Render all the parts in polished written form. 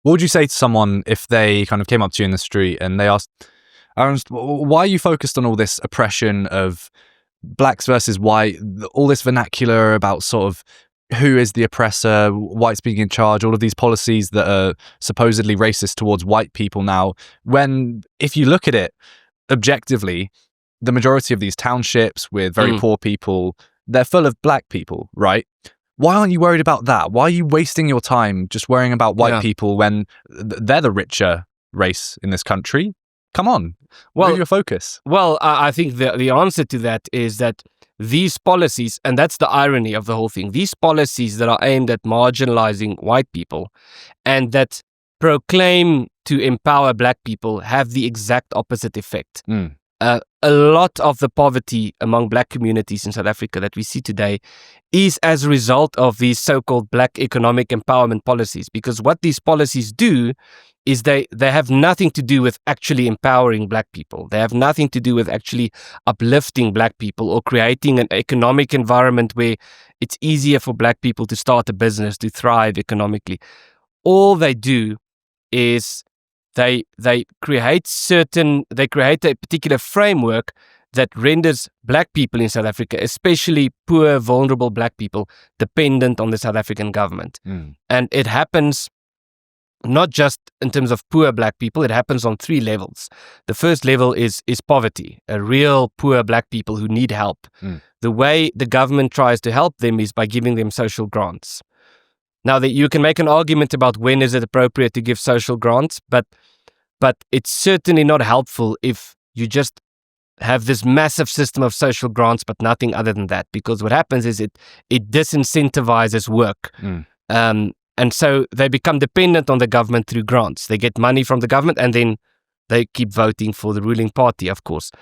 What would you say to someone if they kind of came up to you in the street and they asked, Ernst, why are you focused on all this oppression of blacks versus white, all this vernacular about sort of who is the oppressor, whites being in charge, all of these policies that are supposedly racist towards white people now, when if you look at it objectively, the majority of these townships with very poor people, they're full of black people, right? Why aren't you worried about that? Why are you wasting your time just worrying about white people when they're the richer race in this country? Come on, where's your focus? Well, I think the answer to that is that these policies, and that's the irony of the whole thing, these policies that are aimed at marginalizing white people and that proclaim to empower black people have the exact opposite effect. A lot of the poverty among black communities in South Africa that we see today is as a result of these so-called black economic empowerment policies, because what these policies do is they have nothing to do with actually empowering black people. They have nothing to do with actually uplifting black people or creating an economic environment where it's easier for black people to start a business, to thrive economically. All they do is they create a particular framework that renders black people in South Africa, especially poor, vulnerable black people, dependent on the South African government. And it happens not just in terms of poor black people, it happens on 3 levels. The first level is poverty, a real poor black people who need help. The way the government tries to help them is by giving them social grants. Now, you can make an argument about when is it appropriate to give social grants, but it's certainly not helpful if you just have this massive system of social grants, but nothing other than that. Because what happens is it disincentivizes work. And so they become dependent on the government through grants. They get money from the government and then they keep voting for the ruling party, of course.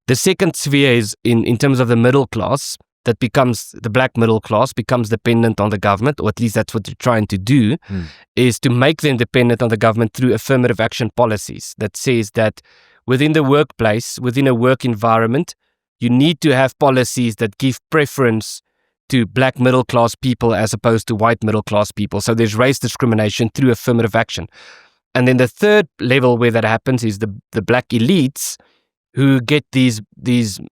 The second sphere is in terms of the middle class, that becomes the black middle class, becomes dependent on the government, or at least that's what they're trying to do, is to make them dependent on the government through affirmative action policies that says that within the workplace, within a work environment, you need to have policies that give preference to black middle class people as opposed to white middle class people. So there's race discrimination through affirmative action. And then the third level where that happens is the black elites who get these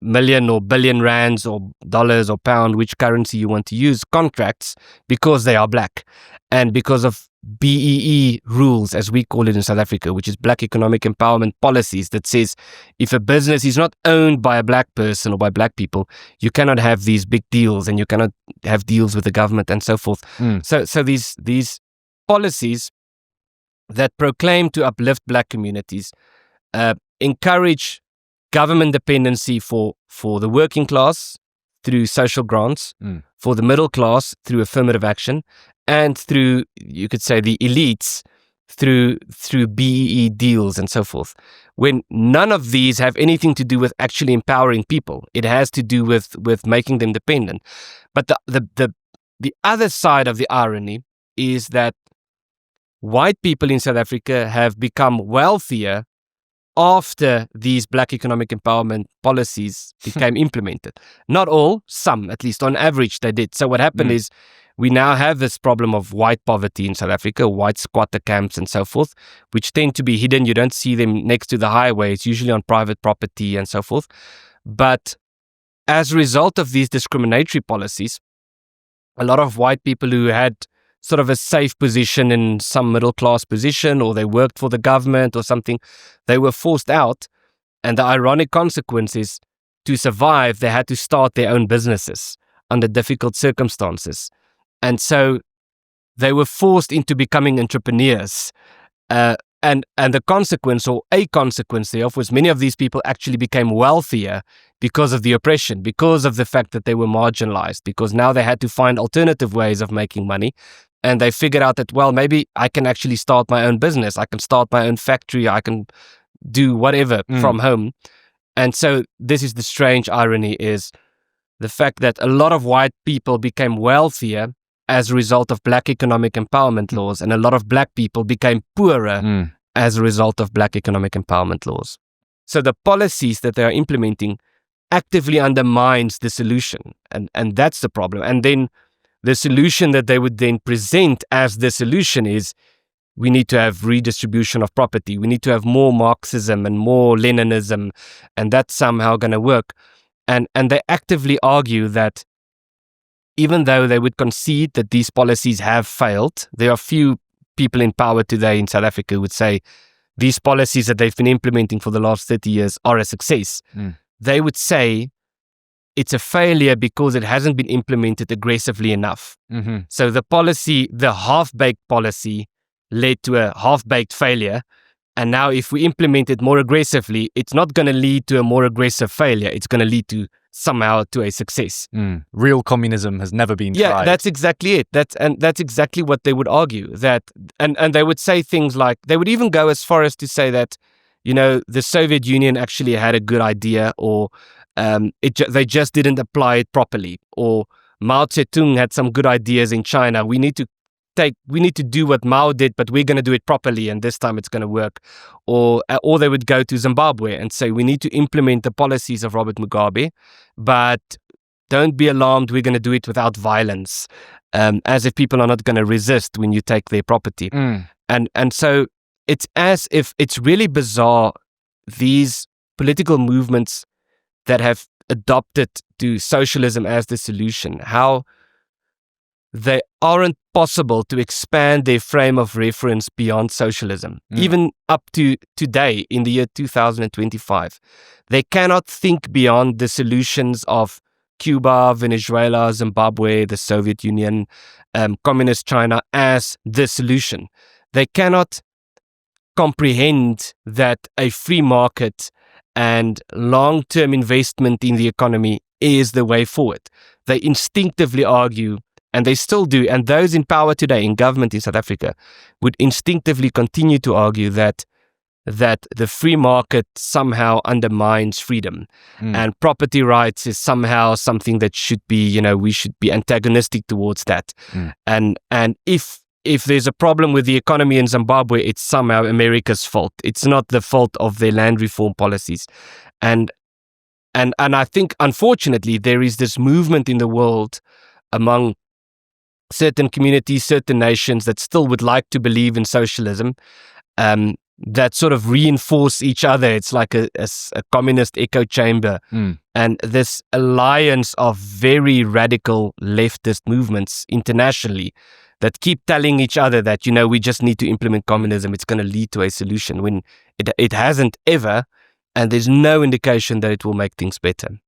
million or billion rands or dollars or pound, which currency you want to use, contracts because they are black and because of BEE rules, as we call it in South Africa, which is black economic empowerment policies that says if a business is not owned by a black person or by black people, you cannot have these big deals and you cannot have deals with the government and so forth. So these policies that proclaim to uplift black communities encourage government dependency for the working class through social grants, for the middle class through affirmative action, and through, you could say, the elites through BEE deals and so forth. When none of these have anything to do with actually empowering people, it has to do with making them dependent. But the other side of the irony is that white people in South Africa have become wealthier after these black economic empowerment policies became implemented. Not all, some, at least on average they did. So what happened is we now have this problem of white poverty in South Africa, white squatter camps and so forth, which tend to be hidden. You don't see them next to the highway. It's usually on private property and so forth. But as a result of these discriminatory policies, a lot of white people who had sort of a safe position in some middle class position, or they worked for the government or something, they were forced out. And the ironic consequence is, to survive, they had to start their own businesses under difficult circumstances. And so they were forced into becoming entrepreneurs. And the consequence, or a consequence thereof, was many of these people actually became wealthier because of the oppression, because of the fact that they were marginalized, because now they had to find alternative ways of making money. And they figured out that, well, maybe I can actually start my own business. I can start my own factory. I can do whatever from home. And so this is the strange irony, is the fact that a lot of white people became wealthier as a result of black economic empowerment laws, and a lot of black people became poorer as a result of black economic empowerment laws. So the policies that they are implementing actively undermines the solution. And that's the problem. And then the solution that they would then present as the solution is, we need to have redistribution of property. We need to have more Marxism and more Leninism, and that's somehow going to work. And they actively argue that even though they would concede that these policies have failed, there are few people in power today in South Africa who would say these policies that they've been implementing for the last 30 years are a success. They would say it's a failure because it hasn't been implemented aggressively enough. So the policy, the half-baked policy, led to a half-baked failure. And now if we implement it more aggressively, it's not going to lead to a more aggressive failure. It's going to lead to somehow to a success. Real communism has never been tried. Yeah, that's exactly it. That's exactly what they would argue. That and they would say things like, they would even go as far as to say that, the Soviet Union actually had a good idea, or they just didn't apply it properly, or Mao Zedong had some good ideas in China. We need to do what Mao did, but we're going to do it properly, and this time it's going to work. Or they would go to Zimbabwe and say, we need to implement the policies of Robert Mugabe, but don't be alarmed, we're going to do it without violence, as if people are not going to resist when you take their property. And so it's as if it's really bizarre, these political movements that have adopted to socialism as the solution, how they aren't possible to expand their frame of reference beyond socialism. Even up to today, in the year 2025, they cannot think beyond the solutions of Cuba, Venezuela, Zimbabwe, the Soviet Union, communist China as the solution. They cannot comprehend that a free market and long-term investment in the economy is the way forward. They instinctively argue, and they still do, and those in power today in government in South Africa would instinctively continue to argue that the free market somehow undermines freedom, and property rights is somehow something that should be, we should be antagonistic towards that. And if there's a problem with the economy in Zimbabwe, it's somehow America's fault. It's not the fault of their land reform policies. And I think, unfortunately, there is this movement in the world among certain communities, certain nations that still would like to believe in socialism, that sort of reinforce each other. It's like a communist echo chamber. And this alliance of very radical leftist movements internationally that keep telling each other that, we just need to implement communism. It's going to lead to a solution, when it hasn't ever, and there's no indication that it will make things better.